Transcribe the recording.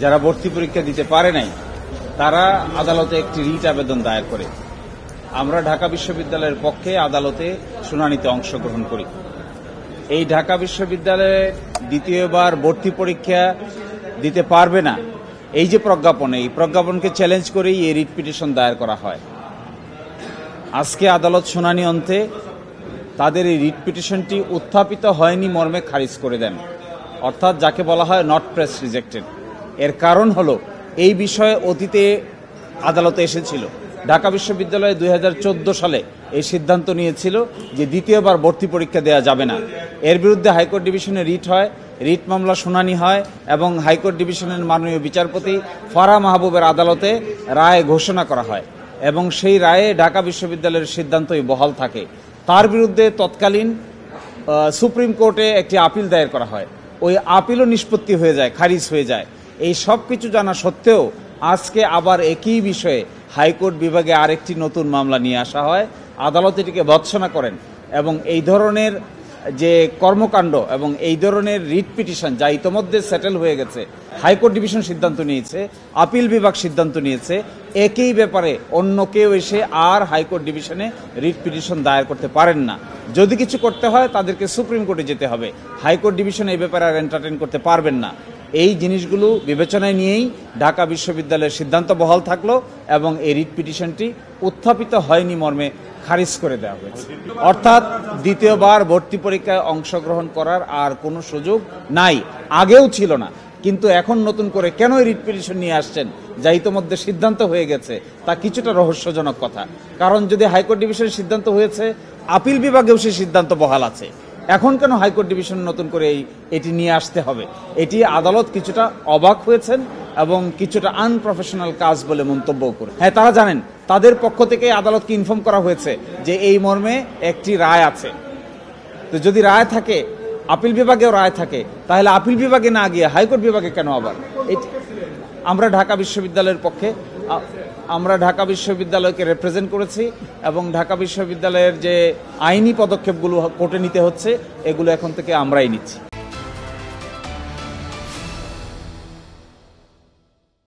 যারা ভর্তি পরীক্ষা দিতে পারে নাই তারা আদালতে একটি রিট আবেদন দায়ের করে। আমরা ঢাকা বিশ্ববিদ্যালয়ের পক্ষে আদালতে শুনানিতে অংশগ্রহণ করি। এই ঢাকা বিশ্ববিদ্যালয়ে দ্বিতীয়বার ভর্তি পরীক্ষা দিতে পারবে না এই যে প্রজ্ঞাপন, এই প্রজ্ঞাপনকে চ্যালেঞ্জ করেই এই রিট পিটিশন দায়ের করা হয়। আজকে আদালত শুনানি অন্তে তাদের এই রিট পিটিশনটি উত্থাপিত হয়নি মর্মে খারিজ করে দেন, অর্থাৎ যাকে বলা হয় নট প্রেস রিজেক্টেড। এর কারণ হলো এই বিষয়ে অতীতে আদালতে এসেছিল। ঢাকা বিশ্ববিদ্যালয় 2014 সালে এই সিদ্ধান্ত নিয়েছিল যে দ্বিতীয়বার ভর্তি পরীক্ষা দেওয়া যাবে না। এর বিরুদ্ধে হাইকোর্ট ডিভিশনে রিট হয়, রিট মামলা শুনানি হয় এবং হাইকোর্ট ডিভিশনের মাননীয় বিচারপতি ফারাহ মাহবুবের আদালতে রায় ঘোষণা করা হয় এবং সেই রায়ে ঢাকা বিশ্ববিদ্যালয়ের সিদ্ধান্তই বহাল থাকে। তার বিরুদ্ধে তৎকালীন সুপ্রিম কোর্টে একটি আপিল দায়ের করা হয়। ওই আপিলও নিষ্পত্তি হয়ে যায়, খারিজ হয়ে যায়। এই সব কিছু জানা সত্ত্বেও আজকে আবার একই বিষয়ে হাইকোর্ট বিভাগে আরেকটি নতুন মামলা নিয়ে আসা হয়। আদালত এটিকে ভৎসনা করেন এবং এই ধরনের যে কর্মকাণ্ড এবং এই ধরনের রিট পিটিশন যা ইতোমধ্যে সেটেল হয়ে গেছে, হাইকোর্ট ডিভিশন সিদ্ধান্ত নিয়েছে, আপিল বিভাগ সিদ্ধান্ত নিয়েছে, একই ব্যাপারে অন্য কেউ এসে আর হাইকোর্ট ডিভিশনে রিট পিটিশন দায়ের করতে পারেন না। যদি কিছু করতে হয় তাদেরকে সুপ্রিম কোর্টে যেতে হবে। হাইকোর্ট ডিভিশন এই ব্যাপারে আর এন্টারটেইন করতে পারবেন না। এই জিনিসগুলো বিবেচনায় নিয়েই ঢাকা বিশ্ববিদ্যালয়ের সিদ্ধান্ত বহাল থাকলো এবং এই রিট পিটিশনটি উত্থাপিত হয়নি মর্মে খারিজ করে দেওয়া হয়েছে। অর্থাৎ দ্বিতীয়বার ভর্তি পরীক্ষায় অংশগ্রহণ করার আর কোনো সুযোগ নাই, আগেও ছিল না। কিন্তু এখন নতুন করে কেন রিট পিটিশন নিয়ে আসছেন যা ইতোমধ্যে সিদ্ধান্ত হয়ে গেছে, তা কিছুটা রহস্যজনক কথা। কারণ যদি হাইকোর্ট ডিভিশনের সিদ্ধান্ত হয়েছে, আপিল বিভাগেও সেই সিদ্ধান্ত বহাল আছে, এখন কেন হাইকোর্ট ডিভিশন নতুন করে এটি নিয়ে আসতে হবে? এটি আদালত কিছুটা অবাক হয়েছেন এবং কিছুটা আনপ্রফেশনাল কাজ বলে মন্তব্য করে। হ্যাঁ, তারা জানেন, তাদের পক্ষ থেকে আদালতকে ইনফর্ম করা হয়েছে যে এই মর্মে একটি রায় আছে। তো যদি রায় থাকে, আপিল বিভাগেও রায় থাকে, তাহলে আপিল বিভাগে না গিয়ে হাইকোর্ট বিভাগে কেন আবার? আমরা ঢাকা বিশ্ববিদ্যালয়ের পক্ষে, আমরা ঢাকা বিশ্ববিদ্যালয়কে রিপ্রেজেন্ট করেছি এবং ঢাকা বিশ্ববিদ্যালয়ের যে আইনি পদক্ষেপগুলো কোর্টে নিতে হচ্ছে এগুলো এখন থেকে আমরাই নিচ্ছি।